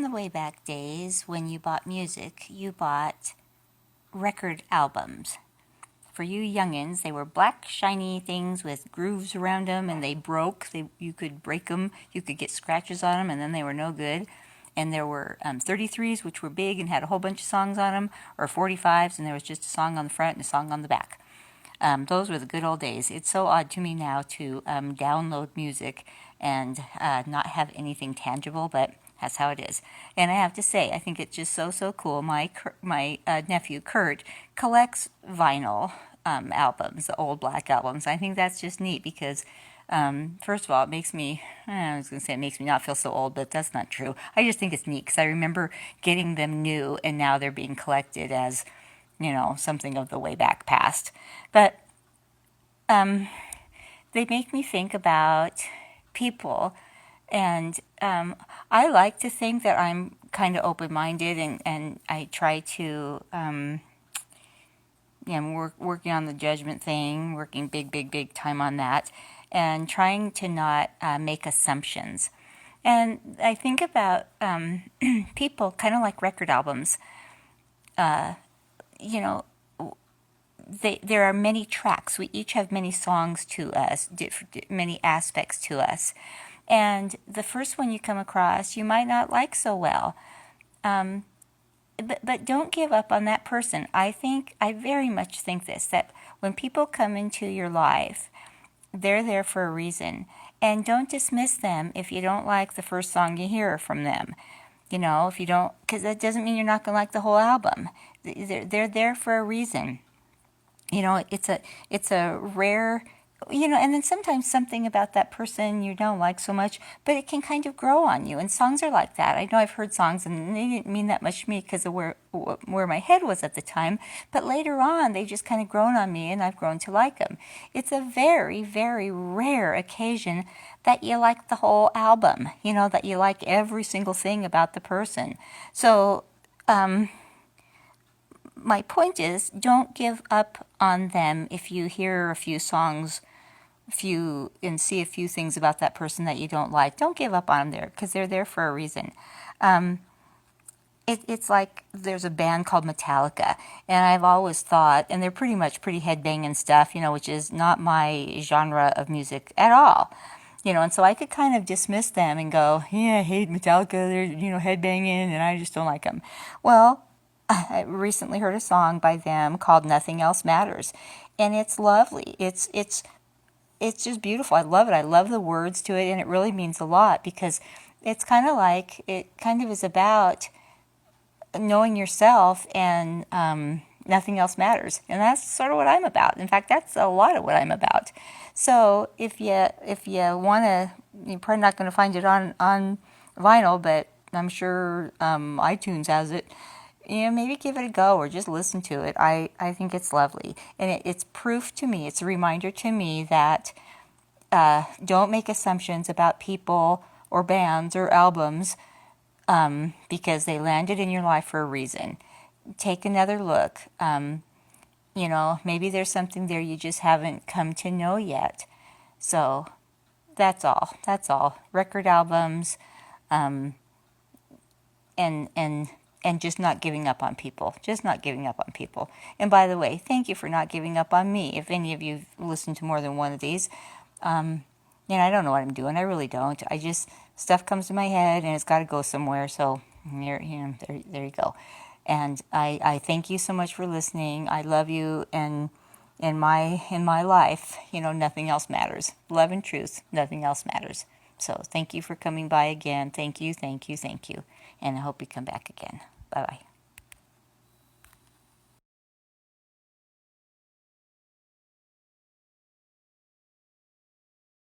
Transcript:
in the way back days, when you bought music, you bought record albums. For you youngins, they were black, shiny things with grooves around them, and they broke. You could break them, you could get scratches on them, and then they were no good. And there were 33s, which were big and had a whole bunch of songs on them, or 45s, and there was just a song on the front and a song on the back. Those were the good old days. It's so odd to me now to download music and not have anything tangible, but that's how it is. And I have to say, I think it's just so cool. My nephew, Kurt, collects vinyl albums, the old black albums. I think that's just neat because, first of all, it makes me, I was going to say it makes me not feel so old, but that's not true. I just think it's neat because I remember getting them new and now they're being collected as, something of the way back past. But they make me think about people, and I like to think that I'm kind of open-minded, and I try to, working on the judgment thing, working big time on that, and trying to not make assumptions. And I think about people kind of like record albums. There are many tracks. We each have many songs to us, many aspects to us. And the first one you come across, you might not like so well. But don't give up on that person. I very much think this, that when people come into your life, they're there for a reason. And don't dismiss them if you don't like the first song you hear from them. If you don't, because that doesn't mean you're not going to like the whole album. They're there for a reason. It's a rare, and then sometimes something about that person you don't like so much, but it can kind of grow on you. And songs are like that. I know I've heard songs and they didn't mean that much to me because of where my head was at the time. But later on, they've just kind of grown on me and I've grown to like them. It's a very, very rare occasion that you like the whole album, that you like every single thing about the person. So, my point is, don't give up on them if you hear a few songs, and see a few things about that person that you don't like. Don't give up on them there because they're there for a reason. It's like there's a band called Metallica, and I've always thought, and they're pretty headbanging stuff, which is not my genre of music at all. And so I could kind of dismiss them and go, yeah, I hate Metallica, they're, headbanging, and I just don't like them. Well, I recently heard a song by them called Nothing Else Matters, and it's lovely. It's just beautiful. I love it. I love the words to it, and it really means a lot because it's kind of like, it kind of is about knowing yourself and nothing else matters. And that's sort of what I'm about. In fact, that's a lot of what I'm about. So if you want to, you're probably not going to find it on vinyl, but I'm sure iTunes has it. Maybe give it a go or just listen to it. I think it's lovely. And it's proof to me, it's a reminder to me that don't make assumptions about people or bands or albums because they landed in your life for a reason. Take another look. Maybe there's something there you just haven't come to know yet. So that's all. Record albums, and just not giving up on people. Just not giving up on people. And by the way, thank you for not giving up on me. If any of you listen to more than one of these, I don't know what I'm doing. I really don't. Stuff comes to my head and it's got to go somewhere. So there you go. And I thank you so much for listening. I love you, and in my life, nothing else matters. Love and truth, nothing else matters. So thank you for coming by again. Thank you. And I hope you come back again. Bye-bye.